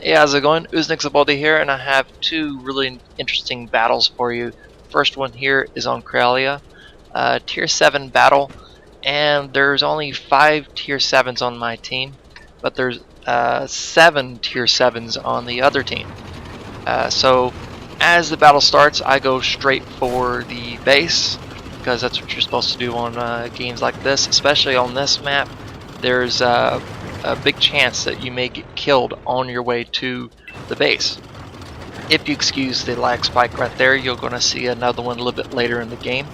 Hey, how's it going? Uznixabaldi here, and I have two really interesting battles for you. First one here is on Kralia, Tier 7 battle, and there's only 5 Tier 7s on my team, but there's 7 Tier 7s on the other team. So as the battle starts, I go straight for the base, because that's what you're supposed to do on games like this, especially on this map. There's a big chance that you may get killed on your way to the base. If you excuse the lag spike right there, you're going to see another one a little bit later in the game.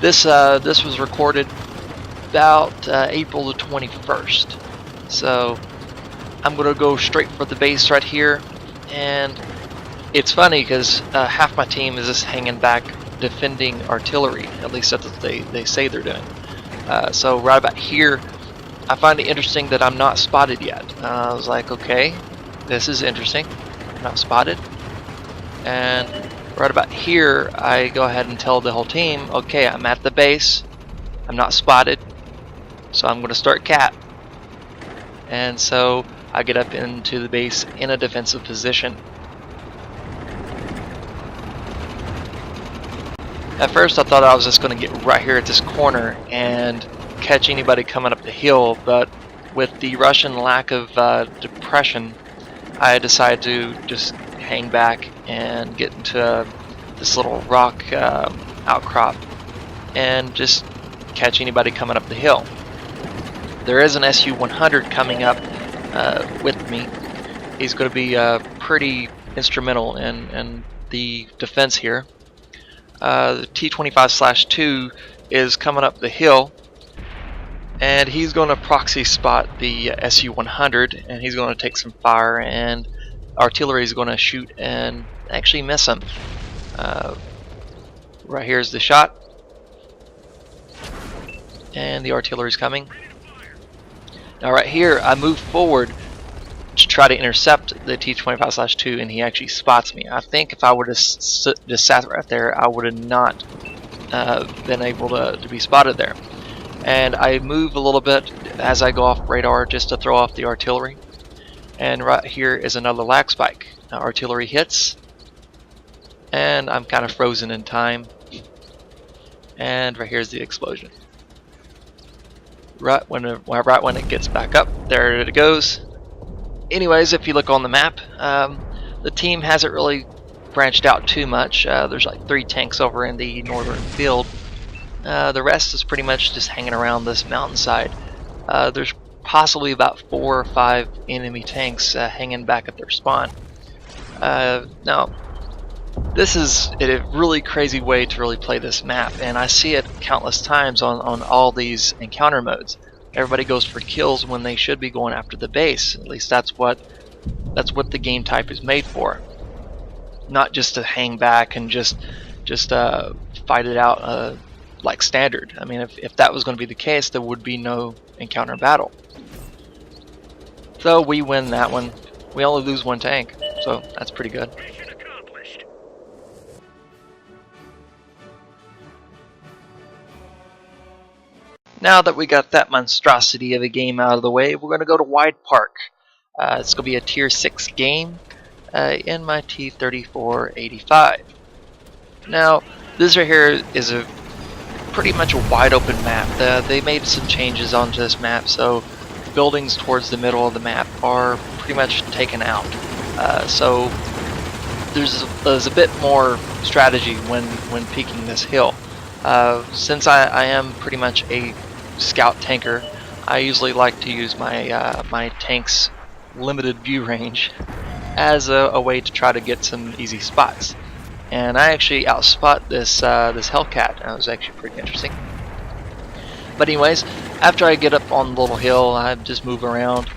This was recorded about April the 21st. So I'm going to go straight for the base right here. And it's funny because half my team is just hanging back defending artillery. At least that's what they say they're doing. So right about here, I find it interesting that I'm not spotted yet. I was like, okay, this is interesting. I'm not spotted. And right about here, I go ahead and tell the whole team, okay, I'm at the base. I'm not spotted. So I'm going to start cat. And so I get up into the base in a defensive position. At first I thought I was just going to get right here at this corner and catch anybody coming up the hill, but with the Russian lack of depression, I decided to just hang back and get into this little rock outcrop and just catch anybody coming up the hill. There is an Su-100 coming up with me. He's going to be pretty instrumental in the defense here. The T-35-2 is coming up the hill, and he's going to proxy spot the Su-100, and he's going to take some fire, and artillery is going to shoot and actually miss him. Right here's the shot, and the artillery is coming. Now right here I move forward to try to intercept the T-25/2, and he actually spots me. I think if I would have just sat right there, I would have not been able to be spotted there. And I move a little bit as I go off radar just to throw off the artillery. And right here is another lag spike. Now artillery hits, and I'm kind of frozen in time. And right here's the explosion. Right when it gets back up, there it goes. Anyways, if you look on the map, the team hasn't really branched out too much. There's like 3 tanks over in the northern field. The rest is pretty much just hanging around this mountainside. There's possibly about 4 or 5 enemy tanks hanging back at their spawn. Now, this is a really crazy way to really play this map, and I see it countless times on all these encounter modes. Everybody goes for kills when they should be going after the base. At least that's what the game type is made for. Not just to hang back and just fight it out like standard. I mean, if that was going to be the case, there would be no encounter battle. So we win that one. We only lose 1 tank, so that's pretty good. Now that we got that monstrosity of a game out of the way, we're going to go to Widepark. It's going to be a Tier 6 game in my T-34-85. Now, this right here is a pretty much a wide open map. They made some changes onto this map, so buildings towards the middle of the map are pretty much taken out. So there's a bit more strategy when peeking this hill. Since I am pretty much a scout tanker, I usually like to use my my tank's limited view range as a way to try to get some easy spots. And I actually outspot this Hellcat. That was actually pretty interesting. But anyways, after I get up on the little hill, I just move around.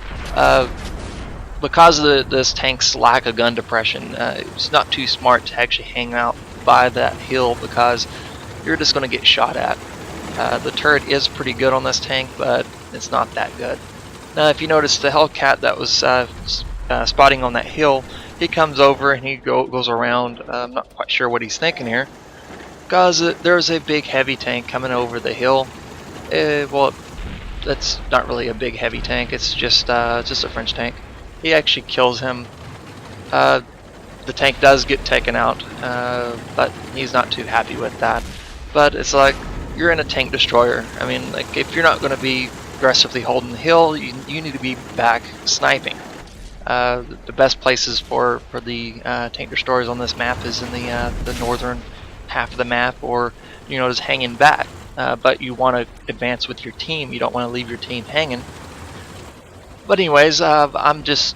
Because of this tank's lack of gun depression, it's not too smart to actually hang out by that hill because you're just going to get shot at. The turret is pretty good on this tank, but it's not that good. Now, if you notice the Hellcat that was spotting on that hill, he comes over and he goes around. I'm not quite sure what he's thinking here, because there's a big heavy tank coming over the hill. Well, that's not really a big heavy tank. It's just a French tank. He actually kills him. The tank does get taken out, but he's not too happy with that. But it's like, you're in a tank destroyer. I mean, like, if you're not going to be aggressively holding the hill, you need to be back sniping. The best places for the tank destroyers on this map is in the northern half of the map, or just hanging back. But you want to advance with your team. You don't want to leave your team hanging. But anyways, I'm just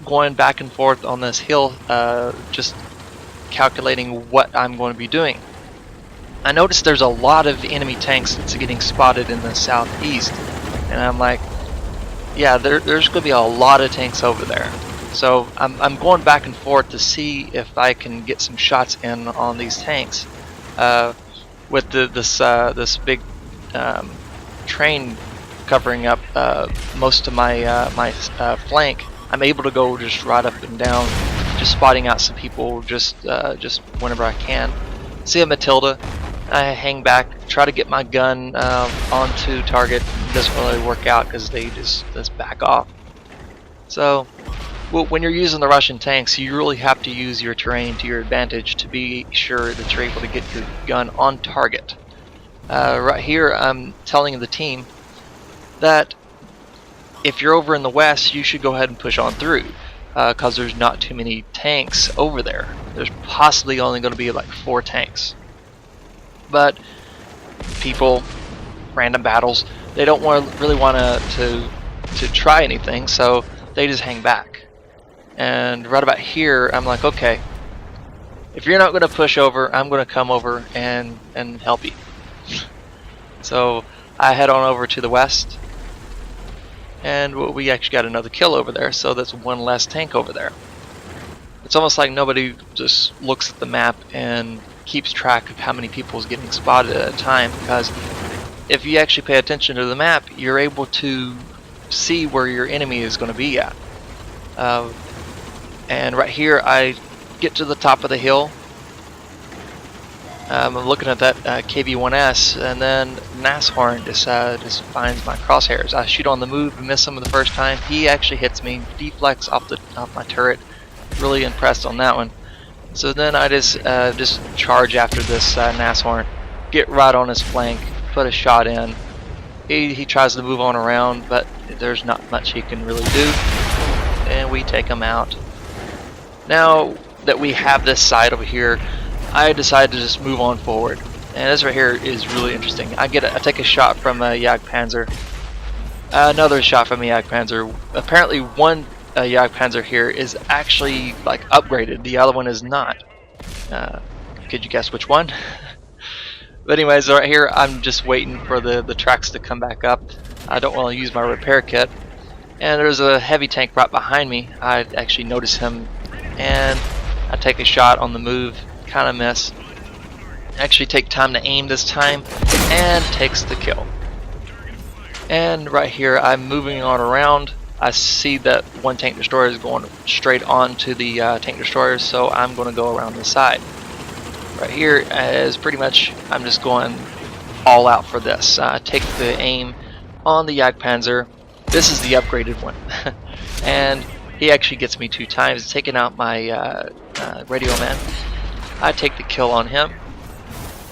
going back and forth on this hill, just calculating what I'm going to be doing. I noticed there's a lot of enemy tanks that's getting spotted in the southeast, and I'm like, yeah, there's going to be a lot of tanks over there. So I'm going back and forth to see if I can get some shots in on these tanks. With this big train covering up most of my flank, I'm able to go just right up and down, just spotting out some people just whenever I can. See a Matilda, I hang back, try to get my gun onto target. It doesn't really work out because they just back off. So when you're using the Russian tanks, you really have to use your terrain to your advantage to be sure that you're able to get your gun on target. Right here, I'm telling the team that if you're over in the west, you should go ahead and push on through, because there's not too many tanks over there. There's possibly only going to be like 4 tanks. But people, random battles, they don't really want to try anything, so they just hang back. And right about here, I'm like, okay, if you're not going to push over, I'm going to come over and help you. So I head on over to the west, and we actually got another kill over there, so that's one less tank over there. It's almost like nobody just looks at the map and keeps track of how many people is getting spotted at a time, because if you actually pay attention to the map, you're able to see where your enemy is going to be at. And right here, I get to the top of the hill. I'm looking at that KV-1S, and then Nashorn just finds my crosshairs. I shoot on the move and miss him the first time. He actually hits me, deflects off my turret. Really impressed on that one. So then I just charge after this Nashorn, get right on his flank, put a shot in. He tries to move on around, but there's not much he can really do, and we take him out. Now that we have this side over here, I decide to just move on forward, and this right here is really interesting. I take a shot from a Jagdpanzer, another shot from a Jagdpanzer. Apparently one Jagdpanzer here is actually like upgraded, the other one is not. Could you guess which one? But anyways, right here I'm just waiting for the tracks to come back up. I don't want to use my repair kit, and there's a heavy tank right behind me. I actually notice him, and I take a shot on the move, kind of miss. Actually take time to aim this time, and takes the kill. And right here I'm moving on around. I see that one tank destroyer is going straight on to the tank destroyer, so I'm going to go around the side. Right here is pretty much, I'm just going all out for this. Take the aim on the Jagdpanzer. This is the upgraded one. And he actually gets me 2 times, taking out my radio man. I take the kill on him.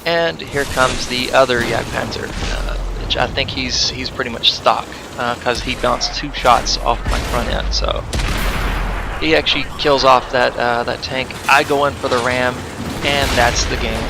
And here comes the other Jagdpanzer, which I think he's pretty much stock, because he bounced 2 shots off my front end. So he actually kills off that tank. I go in for the ram, and that's the game.